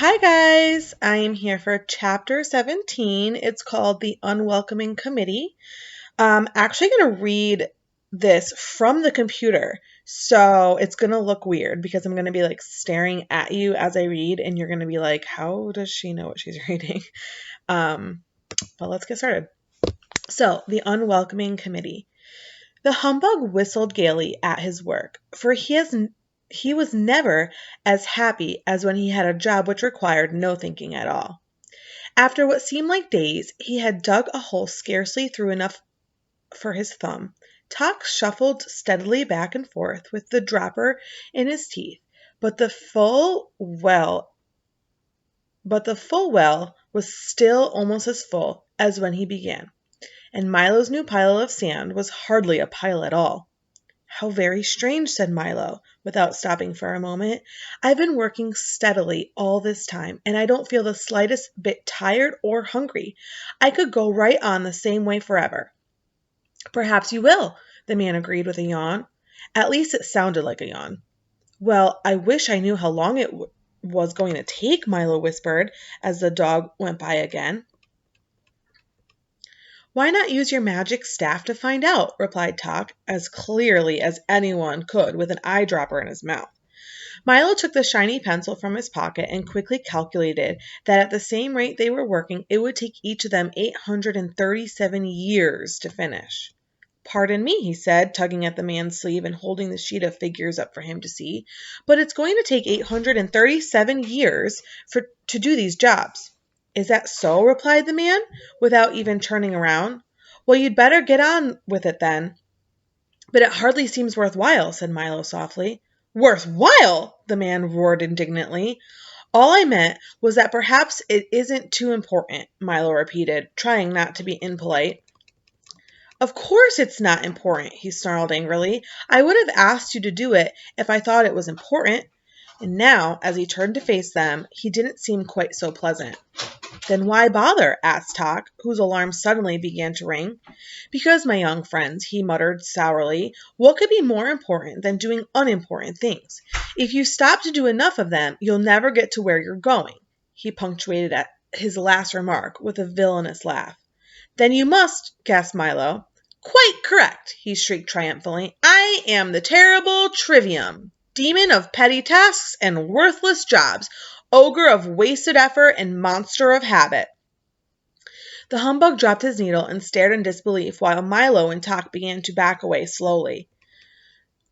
Hi guys, I am here for chapter 17. It's called The Unwelcoming Committee. I'm actually going to read this from the computer, so it's going to look weird because I'm going to be like staring at you as I read, and you're going to be like, how does she know what she's reading? But let's get started. So, The Unwelcoming Committee. The humbug whistled gaily at his work, for he was never as happy as when he had a job which required no thinking at all. After what seemed like days, he had dug a hole scarcely through enough for his thumb. Tock shuffled steadily back and forth with the dropper in his teeth, but the full well was still almost as full as when he began, and Milo's new pile of sand was hardly a pile at all. How very strange, said Milo, without stopping for a moment. I've been working steadily all this time, and I don't feel the slightest bit tired or hungry. I could go right on the same way forever. Perhaps you will, the man agreed with a yawn. At least it sounded like a yawn. Well, I wish I knew how long it was going to take, Milo whispered, as the dog went by again. Why not use your magic staff to find out, replied Tock, as clearly as anyone could with an eyedropper in his mouth. Milo took the shiny pencil from his pocket and quickly calculated that at the same rate they were working, it would take each of them 837 years to finish. Pardon me, he said, tugging at the man's sleeve and holding the sheet of figures up for him to see, but it's going to take 837 years to do these jobs. Is that so? Replied the man, without even turning around. Well, you'd better get on with it then. But it hardly seems worthwhile, said Milo softly. Worthwhile? The man roared indignantly. All I meant was that perhaps it isn't too important, Milo repeated, trying not to be impolite. Of course it's not important, he snarled angrily. I would have asked you to do it if I thought it was important. And now, as he turned to face them, he didn't seem quite so pleasant. Then why bother? Asked Tock, whose alarm suddenly began to ring. Because, my young friends, he muttered sourly, what could be more important than doing unimportant things? If you stop to do enough of them, you'll never get to where you're going. He punctuated at his last remark with a villainous laugh. Then you must, gasped Milo. Quite correct, he shrieked triumphantly. I am the terrible Trivium, demon of petty tasks and worthless jobs, ogre of wasted effort and monster of habit. The humbug dropped his needle and stared in disbelief while Milo and Tock began to back away slowly.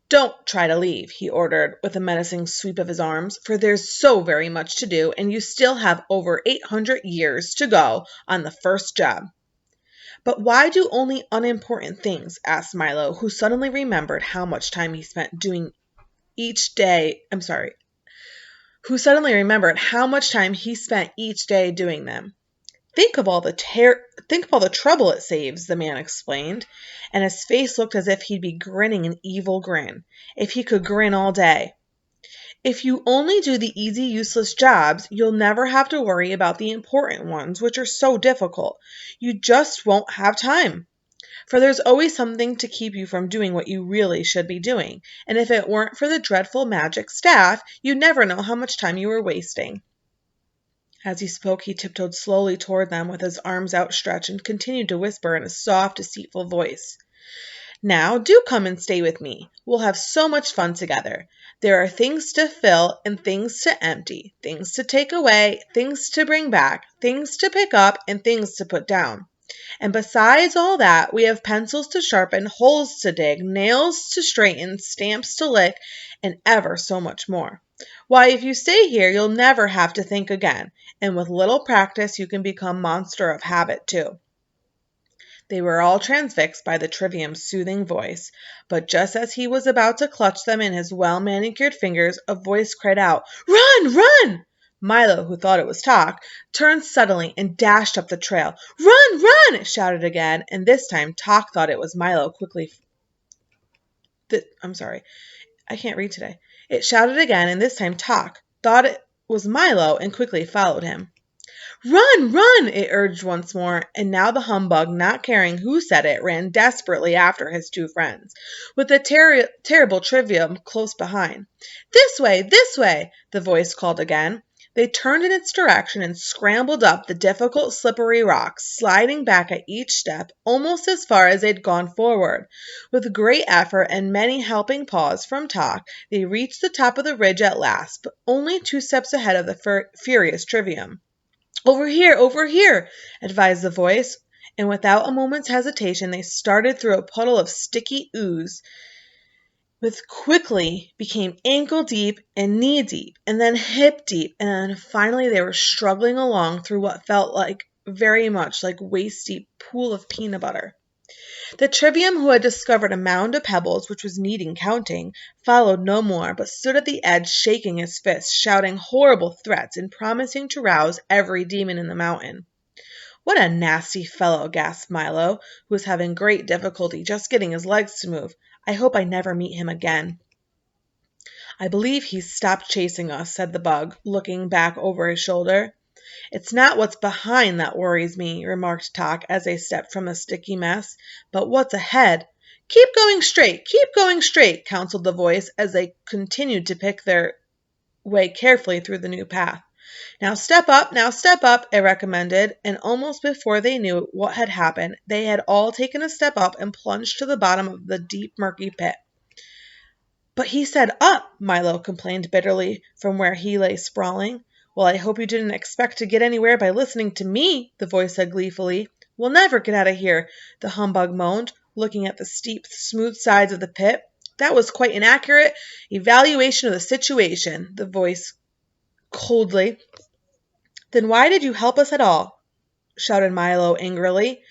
Don't try to leave, he ordered with a menacing sweep of his arms, for there's so very much to do and you still have over 800 years to go on the first job. But why do only unimportant things? Asked Milo, who suddenly remembered how much time he spent doing each day doing them. Think of all the trouble it saves, the man explained, and his face looked as if he'd be grinning an evil grin, if he could grin all day. If you only do the easy, useless jobs, you'll never have to worry about the important ones, which are so difficult. You just won't have time. For there's always something to keep you from doing what you really should be doing, and if it weren't for the dreadful magic staff, you'd never know how much time you were wasting. As he spoke, he tiptoed slowly toward them with his arms outstretched and continued to whisper in a soft, deceitful voice. Now, do come and stay with me. We'll have so much fun together. There are things to fill and things to empty, things to take away, things to bring back, things to pick up, and things to put down. And besides all that, we have pencils to sharpen, holes to dig, nails to straighten, stamps to lick, and ever so much more. Why, if you stay here, you'll never have to think again, and with little practice you can become monster of habit too. They were all transfixed by the Trivium's soothing voice, but just as he was about to clutch them in his well-manicured fingers, a voice cried out, Run! Run! Milo, who thought it was Tock, turned suddenly and dashed up the trail. Run! Run! It shouted again, and this time Tock thought it was Milo I can't read today. It shouted again, and this time Tock thought it was Milo and quickly followed him. Run! Run! It urged once more, and now the humbug, not caring who said it, ran desperately after his two friends, with the terrible Trivium close behind. This way! This way! The voice called again. They turned in its direction and scrambled up the difficult, slippery rocks, sliding back at each step almost as far as they'd gone forward. With great effort and many helping paws from Tok, they reached the top of the ridge at last, but only 2 steps ahead of the furious Trivium. Over here, advised the voice, and without a moment's hesitation they started through a puddle of sticky ooze, which quickly became ankle deep and knee deep, and then hip deep, and finally they were struggling along through what felt like very much like waist deep pool of peanut butter. The Trivium, who had discovered a mound of pebbles which was needing counting, followed no more, but stood at the edge shaking his fists, shouting horrible threats, and promising to rouse every demon in the mountain. "What a nasty fellow," gasped Milo, who was having great difficulty just getting his legs to move. "I hope I never meet him again." "I believe he's stopped chasing us," said the bug, looking back over his shoulder. "It's not what's behind that worries me," remarked Tok as they stepped from the sticky mess, "but what's ahead." Keep going straight, counseled the voice as they continued to pick their way carefully through the new path. Now step up, it recommended, and almost before they knew what had happened, they had all taken a step up and plunged to the bottom of the deep, murky pit. "But he said up," Milo complained bitterly from where he lay sprawling. "Well, I hope you didn't expect to get anywhere by listening to me," the voice said gleefully. "We'll never get out of here," the humbug moaned, looking at the steep, smooth sides of the pit. "That was quite an accurate evaluation of the situation," the voice coldly. "Then why did you help us at all?" shouted Milo angrily.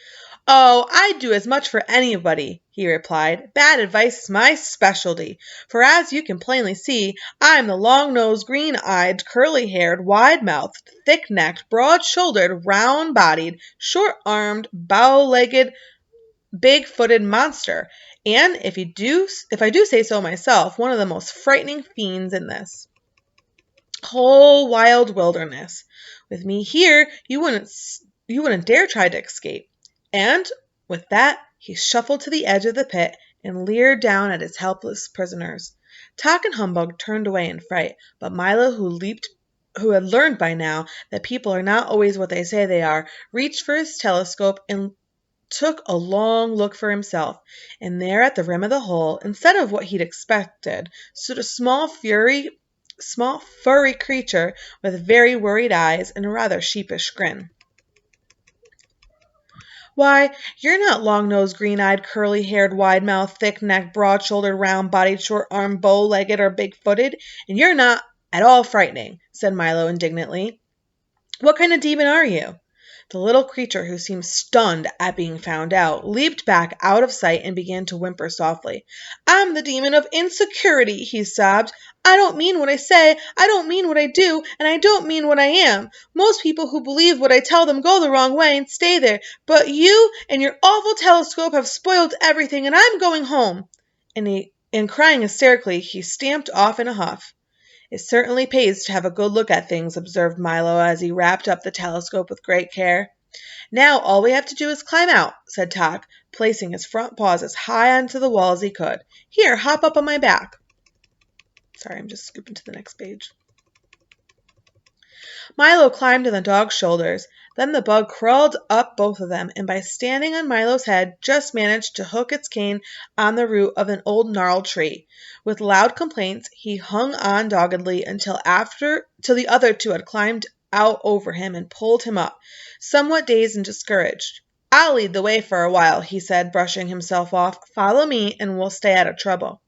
"Oh, I'd do as much for anybody," he replied. "Bad advice is my specialty, for as you can plainly see, I'm the long-nosed, green-eyed, curly-haired, wide-mouthed, thick-necked, broad-shouldered, round-bodied, short-armed, bow-legged, big-footed monster, and if I do say so myself, one of the most frightening fiends in this whole wild wilderness. With me here, you wouldn't dare try to escape." And with that, he shuffled to the edge of the pit and leered down at his helpless prisoners. Tok and Humbug turned away in fright, but Milo, who had learned by now that people are not always what they say they are, reached for his telescope and took a long look for himself, and there at the rim of the hole, instead of what he'd expected, stood a small furry creature with very worried eyes and a rather sheepish grin. "Why, you're not long-nosed, green-eyed, curly-haired, wide-mouthed, thick-necked, broad-shouldered, round-bodied, short-armed, bow-legged, or big-footed, and you're not at all frightening," said Milo indignantly. "What kind of demon are you?" The little creature, who seemed stunned at being found out, leaped back out of sight and began to whimper softly. "I'm the demon of insecurity," he sobbed. "I don't mean what I say, I don't mean what I do, and I don't mean what I am. Most people who believe what I tell them go the wrong way and stay there, but you and your awful telescope have spoiled everything, and I'm going home." And crying hysterically, he stamped off in a huff. "It certainly pays to have a good look at things," observed Milo as he wrapped up the telescope with great care. "Now all we have to do is climb out," said Tok, placing his front paws as high onto the wall as he could. "Here, hop up on my back." Sorry, I'm just skipping to the next page. Milo climbed on the dog's shoulders. Then the bug crawled up both of them, and by standing on Milo's head, just managed to hook its cane on the root of an old gnarled tree. With loud complaints, he hung on doggedly till the other two had climbed out over him and pulled him up, somewhat dazed and discouraged. "I'll lead the way for a while," he said, brushing himself off. "Follow me, and we'll stay out of trouble."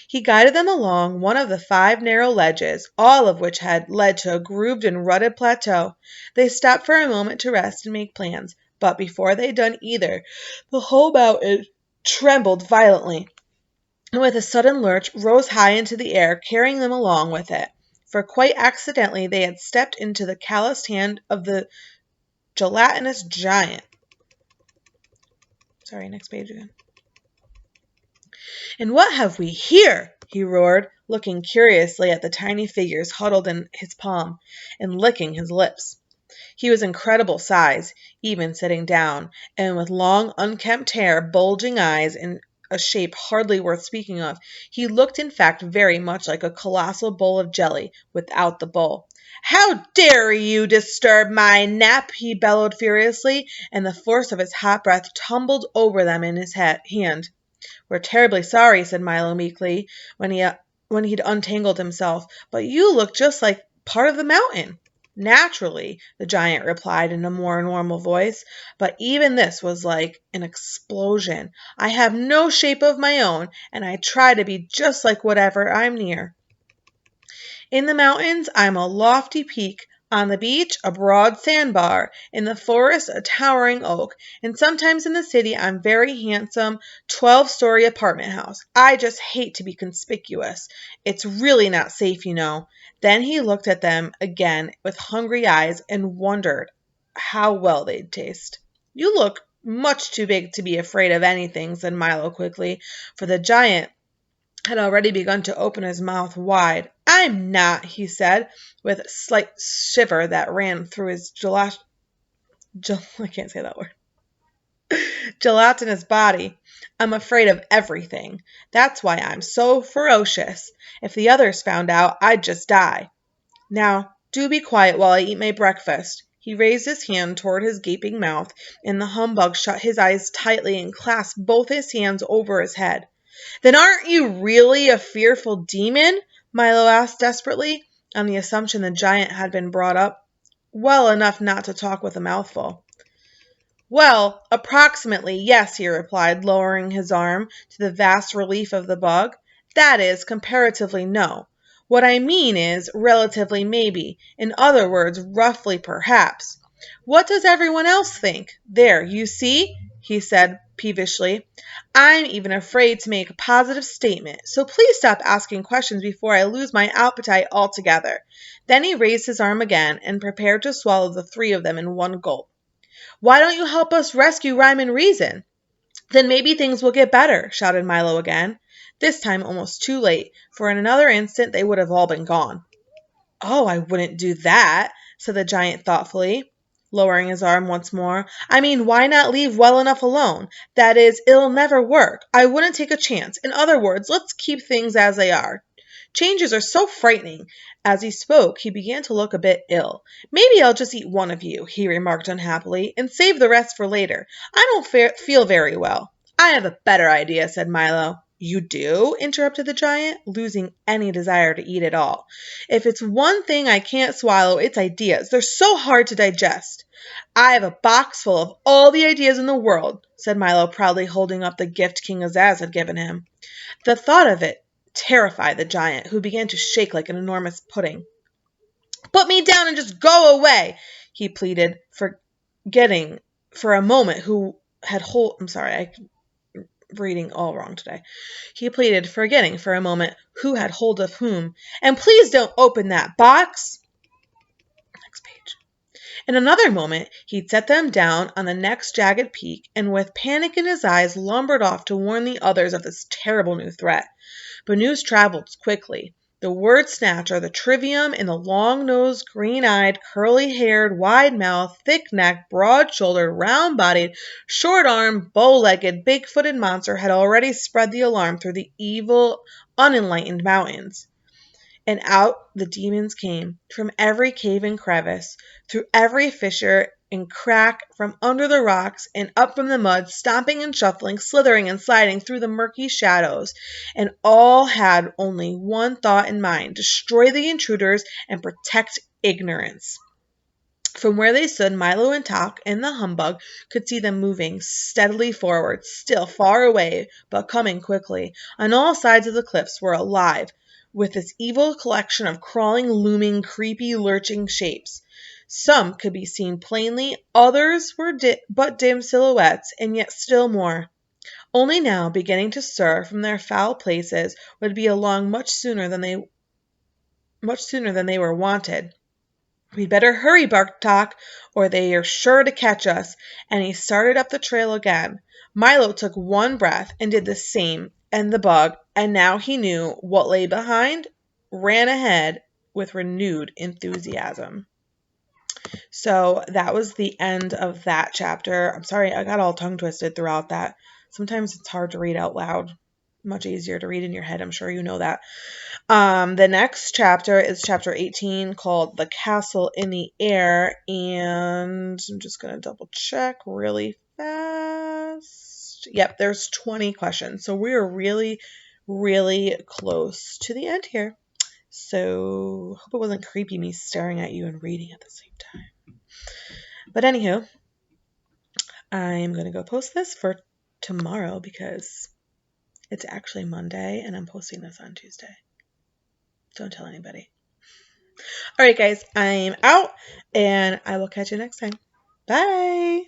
He guided them along one of the 5 narrow ledges, all of which had led to a grooved and rutted plateau. They stopped for a moment to rest and make plans, but before they'd done either, the whole mountain trembled violently, and with a sudden lurch rose high into the air, carrying them along with it. For quite accidentally they had stepped into the calloused hand of the gelatinous giant. Sorry, next page again. "And what have we here?" he roared, looking curiously at the tiny figures huddled in his palm, and licking his lips. He was incredible size, even sitting down, and with long, unkempt hair, bulging eyes, and a shape hardly worth speaking of. He looked, in fact, very much like a colossal bowl of jelly without the bowl. "How dare you disturb my nap?" he bellowed furiously, and the force of his hot breath tumbled over them in his hand. "We're terribly sorry," said Milo meekly, when he'd untangled himself, "but you look just like part of the mountain." "Naturally," the giant replied in a more normal voice, but even this was like an explosion. "I have no shape of my own, and I try to be just like whatever I'm near. In the mountains, I'm a lofty peak. On the beach, a broad sandbar. In the forest, a towering oak. And sometimes in the city, I'm very handsome 12-story apartment house. I just hate to be conspicuous. It's really not safe, you know." Then he looked at them again with hungry eyes and wondered how well they'd taste. "You look much too big to be afraid of anything," said Milo quickly, for the giant had already begun to open his mouth wide. "I'm not," he said, with a slight shiver that ran through his I can't say that word. Gelatinous body. "I'm afraid of everything. That's why I'm so ferocious. If the others found out, I'd just die. Now, do be quiet while I eat my breakfast." He raised his hand toward his gaping mouth, and the humbug shut his eyes tightly and clasped both his hands over his head. "Then aren't you really a fearful demon?" Milo asked desperately, on the assumption the giant had been brought up well enough not to talk with a mouthful. "Well, approximately, yes," he replied, lowering his arm to the vast relief of the bug. "That is, comparatively, no. What I mean is, relatively, maybe. In other words, roughly, perhaps. What does everyone else think? There, you see," he said peevishly. "I'm even afraid to make a positive statement, so please stop asking questions before I lose my appetite altogether." Then he raised his arm again and prepared to swallow the three of them in one gulp. "Why don't you help us rescue Rhyme and Reason? Then maybe things will get better," shouted Milo again, this time almost too late, for in another instant they would have all been gone. "Oh, I wouldn't do that," said the giant thoughtfully, lowering his arm once more. "I mean, why not leave well enough alone? That is, it'll never work. I wouldn't take a chance. In other words, let's keep things as they are. Changes are so frightening." As he spoke, he began to look a bit ill. "Maybe I'll just eat one of you," he remarked unhappily, "and save the rest for later. I don't feel very well." "I have a better idea," said Milo. "You do?" interrupted the giant, losing any desire to eat at all. "If it's one thing I can't swallow, it's ideas. They're so hard to digest." "I have a box full of all the ideas in the world," said Milo, proudly holding up the gift King Azaz had given him. The thought of it terrified the giant, who began to shake like an enormous pudding. "Put me down and just go away," he pleaded, forgetting for a moment who had hold. I'm sorry, I'm reading all wrong today. He pleaded, forgetting for a moment who had hold of whom. "And please don't open that box." Next page. In another moment, he'd set them down on the next jagged peak, and with panic in his eyes, lumbered off to warn the others of this terrible new threat. But news traveled quickly. The word snatcher, the trivium, and the long-nosed, green-eyed, curly-haired, wide-mouthed, thick-necked, broad-shouldered, round-bodied, short-armed, bow-legged, big-footed monster had already spread the alarm through the evil, unenlightened mountains. And out the demons came, from every cave and crevice, through every fissure and crack, from under the rocks and up from the mud, stomping and shuffling, slithering and sliding through the murky shadows. And all had only one thought in mind: destroy the intruders and protect ignorance. From where they stood, Milo and Tok and the humbug could see them moving steadily forward, still far away, but coming quickly. On all sides of the cliffs were alive with this evil collection of crawling, looming, creepy, lurching shapes. Some could be seen plainly, others were but dim silhouettes, and yet still more. Only now, beginning to stir from their foul places, would be along much sooner than they were wanted. "We'd better hurry," barked Tok, "or they are sure to catch us," and he started up the trail again. Milo took one breath and did the same, and the bug, and now he knew what lay behind, ran ahead with renewed enthusiasm. So that was the end of that chapter. I'm sorry, I got all tongue twisted throughout that. Sometimes it's hard to read out loud. Much easier to read in your head. I'm sure you know that. The next chapter is chapter 18 called The Castle in the Air. And I'm just going to double check really fast. Yep, there's 20 questions. So we're really, really close to the end here. So hope it wasn't creepy me staring at you and reading at the same time. But anywho, I'm going to go post this for tomorrow because it's actually Monday and I'm posting this on Tuesday. Don't tell anybody. All right, guys, I'm out and I will catch you next time. Bye.